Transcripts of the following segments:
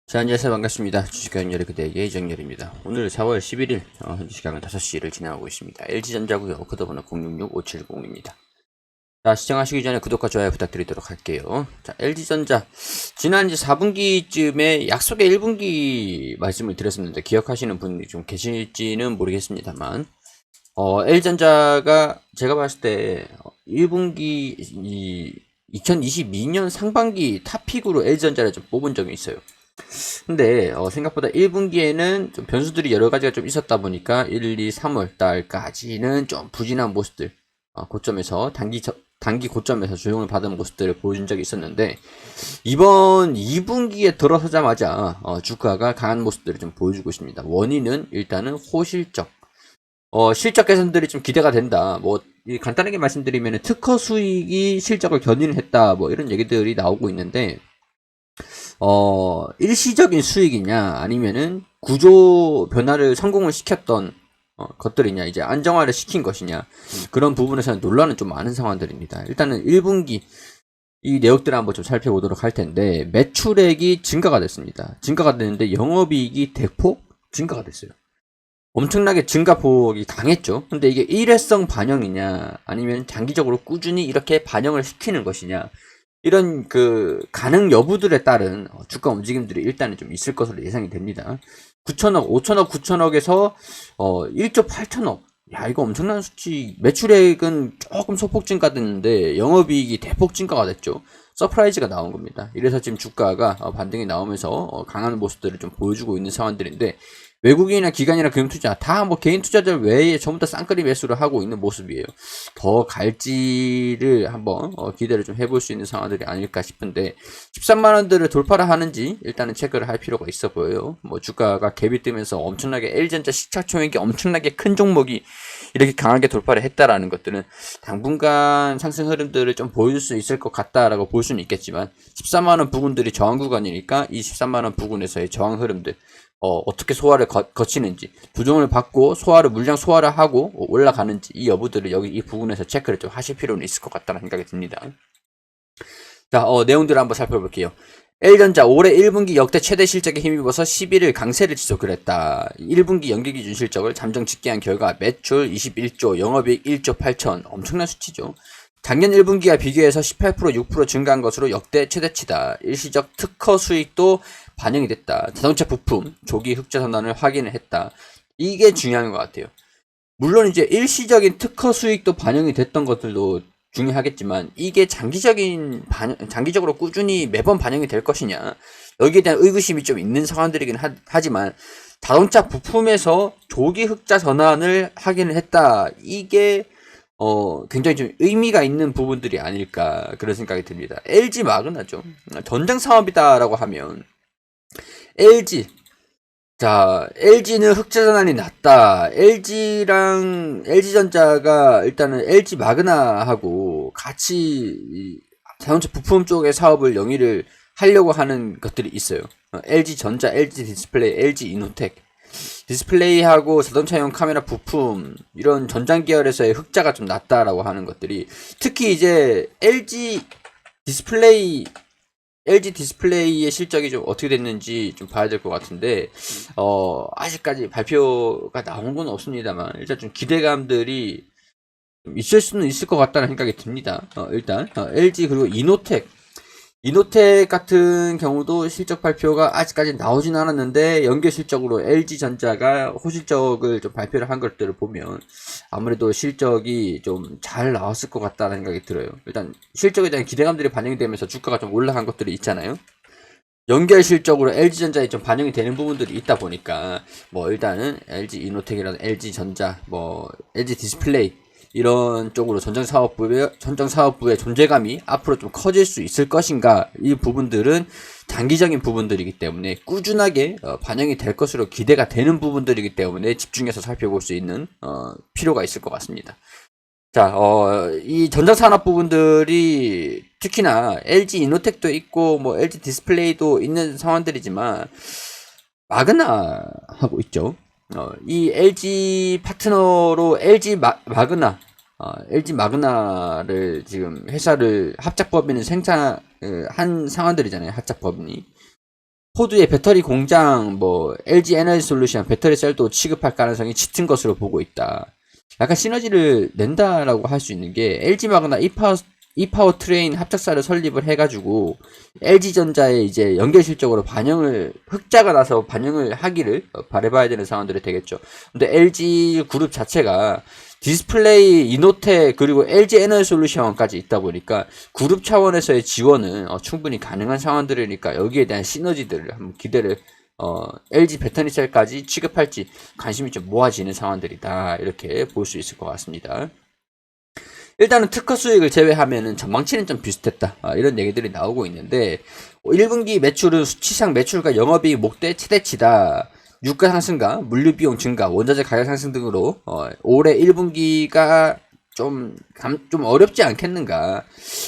자, 안녕하세요. 반갑습니다. 주식경열의 그대에게 이정열입니다. 오늘 4월 11일, 현재 시간은 5시를 지나가고 있습니다. LG전자고요. 코드번호 066570입니다. 자, 시청하시기 전에 구독과 좋아요 부탁드리도록 할게요. 자, LG전자. 지난 이제 4분기쯤에 약속의 1분기 말씀을 드렸었는데, 기억하시는 분이 좀 계실지는 모르겠습니다만, LG전자가 제가 봤을 때, 1분기, 2022년 상반기 탑픽으로 LG전자를 좀 뽑은 적이 있어요. 근데 생각보다 1분기에는 좀 변수들이 여러 가지가 좀 있었다 보니까 1, 2, 3월 달까지는 좀 부진한 모습들, 고점에서 단기 고점에서 조정을 받은 모습들을 보여준 적이 있었는데, 이번 2분기에 들어서자마자 주가가 강한 모습들을 좀 보여주고 있습니다. 원인은 일단은 호실적, 실적 개선들이 좀 기대가 된다. 뭐 간단하게 말씀드리면 특허 수익이 실적을 견인을 했다. 뭐 이런 얘기들이 나오고 있는데, 일시적인 수익이냐, 아니면은 구조 변화를 성공을 시켰던 것들이냐, 이제 안정화를 시킨 것이냐, 그런 부분에서는 논란은 좀 많은 상황들입니다. 일단은 1분기 이 내역들을 한번 좀 살펴보도록 할 텐데, 매출액이 증가가 됐습니다. 증가가 됐는데 영업이익이 대폭 증가가 됐어요. 엄청나게 증가폭이 강했죠. 근데 이게 일회성 반영이냐, 아니면 장기적으로 꾸준히 이렇게 반영을 시키는 것이냐, 이런 그 가능 여부들에 따른 주가 움직임들이 일단은 좀 있을 것으로 예상이 됩니다. 9천억, 5천억, 9천억에서 1조 8천억. 야, 이거 엄청난 수치. 매출액은 조금 소폭 증가됐는데 영업이익이 대폭 증가가 됐죠. 서프라이즈가 나온 겁니다. 이래서 지금 주가가 반등이 나오면서 강한 모습들을 좀 보여주고 있는 상황들인데, 외국인이나 기관이나 금융투자 다 뭐 개인 투자들 외에 전부 다 쌍끌이 매수를 하고 있는 모습이에요. 더 갈지를 한번 기대를 좀 해볼 수 있는 상황들이 아닐까 싶은데, 13만원들을 돌파를 하는지 일단은 체크를 할 필요가 있어 보여요. 뭐 주가가 갭이 뜨면서 엄청나게 L전자 시차총액이 엄청나게 큰 종목이 이렇게 강하게 돌파를 했다라는 것들은 당분간 상승 흐름들을 좀 보여줄 수 있을 것 같다라고 볼 수는 있겠지만, 14만원 부근들이 저항 구간이니까 이 13만원 부근에서의 저항 흐름들 어떻게 소화를 거치는지, 조정을 받고 물량 소화를 하고 올라가는지, 이 여부들을 여기 이 부분에서 체크를 좀 하실 필요는 있을 것 같다는 생각이 듭니다. 자, 내용들을 한번 살펴볼게요. L전자 올해 1분기 역대 최대 실적에 힘입어서 11일 강세를 지속을 했다. 1분기 연기 기준 실적을 잠정 집계한 결과 매출 21조, 영업이익 1조 8천, 엄청난 수치죠. 작년 1분기와 비교해서 18%, 6% 증가한 것으로 역대 최대치다. 일시적 특허 수익도 반영이 됐다. 자동차 부품, 조기 흑자 선언을 확인을 했다. 이게 중요한 것 같아요. 물론 이제 일시적인 특허 수익도 반영이 됐던 것들도 중요하겠지만, 이게 장기적으로 꾸준히 매번 반영이 될 것이냐, 여기에 대한 의구심이 좀 있는 상황들이긴 하지만, 자동차 부품에서 조기 흑자 전환을 확인을 했다. 이게 굉장히 좀 의미가 있는 부분들이 아닐까, 그런 생각이 듭니다. LG 마그나죠. 전장 사업이다라고 하면 LG는 흑자 전환이 낮다. LG전자가 일단은 LG 마그나하고 같이 자동차 부품 쪽의 사업을 영위를 하려고 하는 것들이 있어요. LG전자, LG 디스플레이, LG 이노텍. 디스플레이하고 자동차용 카메라 부품, 이런 전장 계열에서의 흑자가 좀 낮다라고 하는 것들이, 특히 이제 LG 디스플레이의 실적이 좀 어떻게 됐는지 좀 봐야 될 것 같은데, 아직까지 발표가 나온 건 없습니다만, 일단 좀 기대감들이 좀 있을 수는 있을 것 같다는 생각이 듭니다. 일단 LG, 그리고 이노텍 같은 경우도 실적 발표가 아직까지 나오진 않았는데, 연계 실적으로 LG전자가 호실적을 좀 발표를 한 것들을 보면 아무래도 실적이 좀 잘 나왔을 것 같다는 생각이 들어요. 일단 실적에 대한 기대감들이 반영이 되면서 주가가 좀 올라간 것들이 있잖아요. 연결 실적으로 LG전자에 좀 반영이 되는 부분들이 있다 보니까, 뭐 일단은 LG 이노텍이라든 LG전자, 뭐 LG 디스플레이, 이런 쪽으로 전장사업부의 존재감이 앞으로 좀 커질 수 있을 것인가, 이 부분들은 장기적인 부분들이기 때문에 꾸준하게 반영이 될 것으로 기대가 되는 부분들이기 때문에 집중해서 살펴볼 수 있는 필요가 있을 것 같습니다. 자, 이 전자산업 부분들이 특히나 LG 이노텍도 있고 뭐 LG 디스플레이도 있는 상황들이지만, 마그나 하고 있죠. 이 LG 파트너로 LG 마그나를 지금 회사를 합작법인을 생산한 상황들이잖아요. 합작법인이 포드의 배터리 공장, 뭐 LG 에너지 솔루션 배터리 셀도 취급할 가능성이 짙은 것으로 보고 있다. 약간 시너지를 낸다라고 할 수 있는 게 LG마그나 이파워 트레인 합작사를 설립을 해가지고 LG전자의 이제 연결 실적으로 흑자가 나서 반영을 하기를 바라봐야 되는 상황들이 되겠죠. 근데 LG 그룹 자체가 디스플레이, 이노텍 그리고 LG 에너지 솔루션까지 있다 보니까 그룹 차원에서의 지원은 충분히 가능한 상황들이니까 여기에 대한 시너지들을 한번 기대를 LG 배터리 셀까지 취급할지 관심이 좀 모아지는 상황들이다. 이렇게 볼 수 있을 것 같습니다. 일단은 특허 수익을 제외하면은 전망치는 좀 비슷했다. 이런 얘기들이 나오고 있는데 1분기 매출은 수치상 매출과 영업이익 목대 최대치다. 유가 상승과 물류 비용 증가, 원자재 가격 상승 등으로 올해 1분기가 좀 어렵지 않겠는가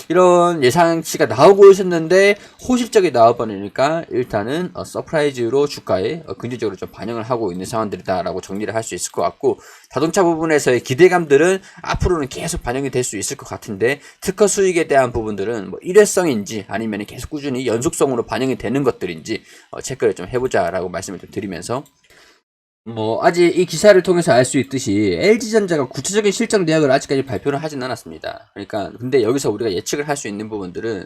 이런 예상치가 나오고 있었는데 호실적이 나와버리니까 일단은 서프라이즈로 주가에 긍정적으로 좀 반영을 하고 있는 상황들이다라고 정리를 할 수 있을 것 같고, 자동차 부분에서의 기대감들은 앞으로는 계속 반영이 될 수 있을 것 같은데 특허 수익에 대한 부분들은 뭐 일회성인지 아니면 계속 꾸준히 연속성으로 반영이 되는 것들인지 체크를 좀 해보자라고 말씀을 좀 드리면서, 뭐 아직 이 기사를 통해서 알 수 있듯이 LG전자가 구체적인 실적 내역을 아직까지 발표를 하진 않았습니다. 그러니까 근데 여기서 우리가 예측을 할 수 있는 부분들은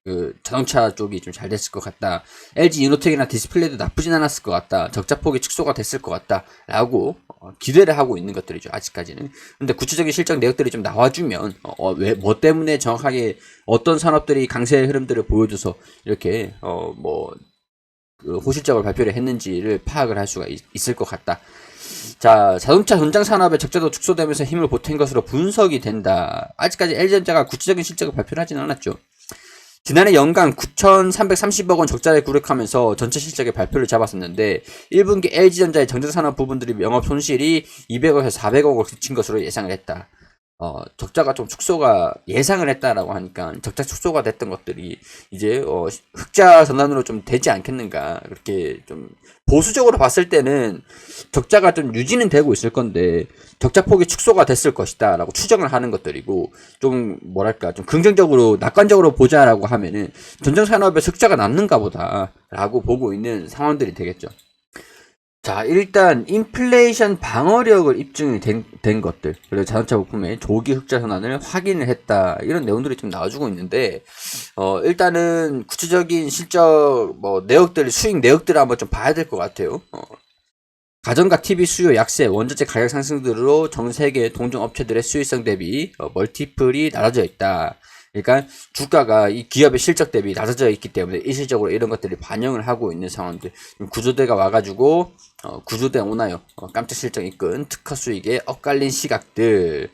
그 자동차 쪽이 좀 잘 됐을 것 같다. LG 이노텍이나 디스플레이도 나쁘진 않았을 것 같다. 적자폭이 축소가 됐을 것 같다. 라고 기대를 하고 있는 것들이죠. 아직까지는. 근데 구체적인 실적 내역들이 좀 나와주면 뭐 때문에 정확하게 어떤 산업들이 강세 흐름들을 보여줘서 이렇게 그 호실적을 발표를 했는지를 파악을 할 수가 있을 것 같다. 자, 자동차 전장 산업의 적자도 축소되면서 힘을 보탠 것으로 분석이 된다. 아직까지 LG전자가 구체적인 실적을 발표를 하진 않았죠. 지난해 연간 9,330억 원 적자를 구력하면서 전체 실적의 발표를 잡았었는데 1분기 LG전자의 전자산업 부분들이 영업 손실이 200억에서 400억을 그친 것으로 예상을 했다. 적자가 좀 축소가 예상을 했다라고 하니까 적자 축소가 됐던 것들이 이제 흑자 전환으로 좀 되지 않겠는가. 그렇게 좀 보수적으로 봤을 때는 적자가 좀 유지는 되고 있을 건데 적자폭이 축소가 됐을 것이다 라고 추정을 하는 것들이고, 좀 뭐랄까 좀 긍정적으로 낙관적으로 보자라고 하면은 전장산업에 흑자가 남는가 보다 라고 보고 있는 상황들이 되겠죠. 자, 일단 인플레이션 방어력을 입증이 된 것들, 그리고 자동차 부품의 조기 흑자 전환을 확인을 했다, 이런 내용들이 좀 나와주고 있는데 일단은 구체적인 실적 내역들, 수익 내역들을 한번 좀 봐야 될 것 같아요. 가전과 TV 수요 약세, 원자재 가격 상승들로 전 세계 동종 업체들의 수익성 대비 멀티플이 낮아져 있다. 그러니까 주가가 이 기업의 실적 대비 낮아져 있기 때문에 일시적으로 이런 것들이 반영을 하고 있는 상황들. 구조대가 와가지고 구조대 오나요? 깜짝 실적 이끈 특허 수익에 엇갈린 시각들.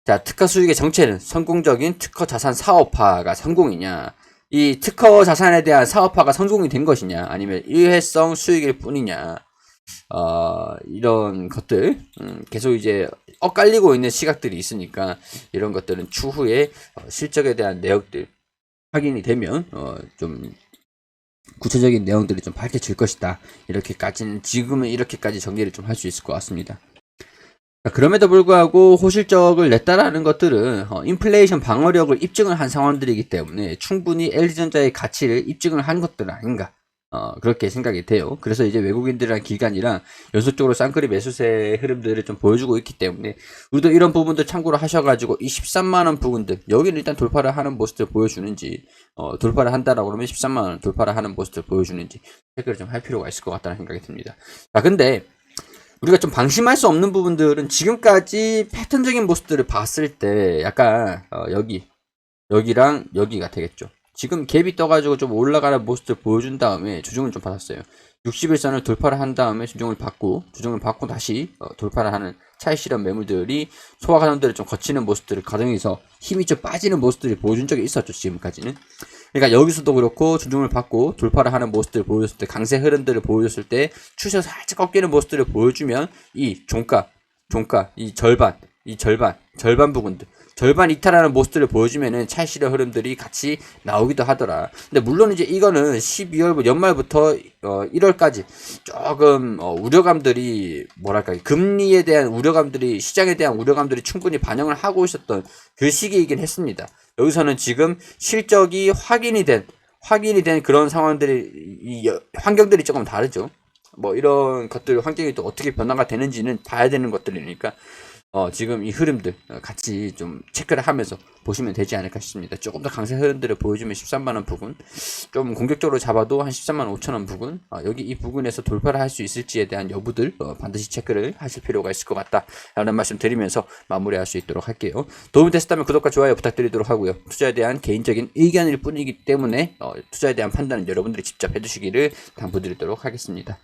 자, 특허 수익의 정체는 성공적인 특허 자산 사업화가 성공이냐, 이 특허 자산에 대한 사업화가 성공이 된 것이냐, 아니면 일회성 수익일 뿐이냐, 이런 것들 계속 이제 엇갈리고 있는 시각들이 있으니까 이런 것들은 추후에 실적에 대한 내역들 확인이 되면 좀 구체적인 내용들이 좀 밝혀질 것이다. 이렇게까지는 지금은 이렇게까지 정리를 좀 할 수 있을 것 같습니다. 그럼에도 불구하고 호실적을 냈다라는 것들은 인플레이션 방어력을 입증을 한 상황들이기 때문에 충분히 LG전자의 가치를 입증을 한 것들 아닌가, 그렇게 생각이 돼요. 그래서 이제 외국인들이랑 기관이랑 연속적으로 쌍끌이 매수세 흐름들을 좀 보여주고 있기 때문에 우리도 이런 부분들 참고로 하셔가지고 이 13만원 부분들, 여기는 일단 돌파를 하는 모습들 보여주는지, 돌파를 한다라고 그러면 13만원 돌파를 하는 모습들 보여주는지 체크를 좀 할 필요가 있을 것 같다는 생각이 듭니다. 자, 근데 우리가 좀 방심할 수 없는 부분들은 지금까지 패턴적인 모습들을 봤을 때 약간 여기랑 여기가 되겠죠. 지금 갭이 떠가지고 좀 올라가는 모습을 보여준 다음에 조정을 좀 받았어요. 60일선을 돌파를 한 다음에 조정을 받고 다시 돌파를 하는 차익 실현 매물들이 소화 과정들을 좀 거치는 모습들을 과정에서 힘이 좀 빠지는 모습들을 보여준 적이 있었죠, 지금까지는. 그러니까 여기서도 그렇고 조정을 받고 돌파를 하는 모습들을 보여줬을 때, 강세 흐름들을 보여줬을 때 추세 살짝 꺾이는 모습들을 보여주면 이 종가 이 절반 부분들, 절반 이탈하는 모습들을 보여주면은 차익 실현 흐름들이 같이 나오기도 하더라. 근데 물론 이제 이거는 12월 연말부터 1월까지 조금 우려감들이, 뭐랄까, 금리에 대한 우려감들이, 시장에 대한 우려감들이 충분히 반영을 하고 있었던 그 시기이긴 했습니다. 여기서는 지금 실적이 확인이 된, 확인이 된 그런 상황들이 환경들이 조금 다르죠. 뭐 이런 것들 환경이 또 어떻게 변화가 되는지는 봐야 되는 것들이니까 지금 이 흐름들 같이 좀 체크를 하면서 보시면 되지 않을까 싶습니다. 조금 더 강세 흐름들을 보여주면 13만원 부근, 좀 공격적으로 잡아도 한 13만 5천원 부근, 여기 이 부근에서 돌파를 할 수 있을지에 대한 여부들 반드시 체크를 하실 필요가 있을 것 같다 라는 말씀 드리면서 마무리할 수 있도록 할게요. 도움이 됐다면 구독과 좋아요 부탁드리도록 하고요. 투자에 대한 개인적인 의견일 뿐이기 때문에 투자에 대한 판단은 여러분들이 직접 해주시기를 당부드리도록 하겠습니다.